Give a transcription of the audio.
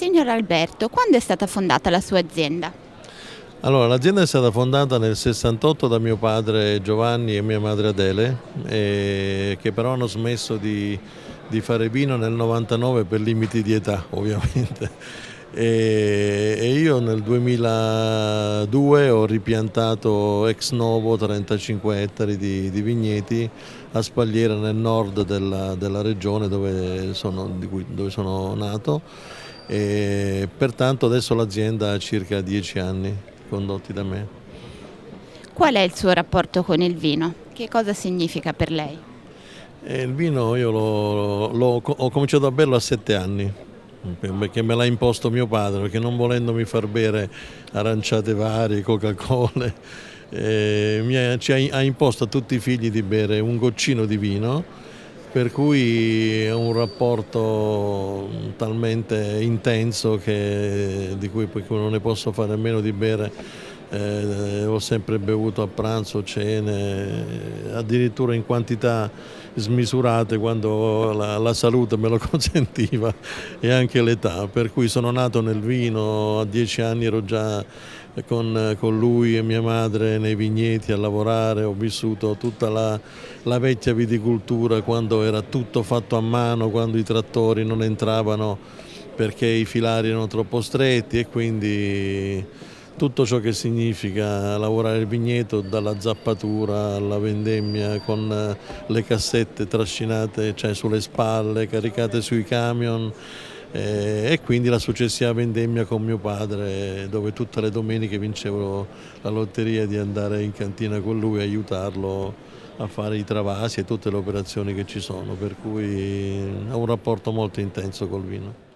Signor Alberto, quando è stata fondata la sua azienda? Allora, l'azienda è stata fondata nel 68 da mio padre Giovanni e mia madre Adele, che però hanno smesso di fare vino nel 99 per limiti di età, ovviamente. E io nel 2002 ho ripiantato ex novo 35 ettari di vigneti a Spagliera nel nord della regione dove sono nato, e pertanto adesso l'azienda ha circa 10 anni condotti da me. Qual è il suo rapporto con il vino? Che cosa significa per lei? E il vino io ho cominciato a berlo a 7 anni, perché me l'ha imposto mio padre, perché non volendomi far bere aranciate varie, Coca-Cola, ha imposto a tutti i figli di bere un goccino di vino, per cui è un rapporto talmente intenso di cui poi non ne posso fare a meno di bere. Ho sempre bevuto a pranzo, cene, addirittura in quantità smisurate quando la salute me lo consentiva e anche l'età, per cui sono nato nel vino, a 10 anni ero già con lui e mia madre nei vigneti a lavorare, ho vissuto tutta la vecchia viticoltura quando era tutto fatto a mano, quando i trattori non entravano perché i filari erano troppo stretti, e quindi tutto ciò che significa lavorare il vigneto, dalla zappatura alla vendemmia con le cassette trascinate, cioè sulle spalle, caricate sui camion, e quindi la successiva vendemmia con mio padre, dove tutte le domeniche vincevo la lotteria di andare in cantina con lui e aiutarlo a fare i travasi e tutte le operazioni che ci sono, per cui ho un rapporto molto intenso col vino.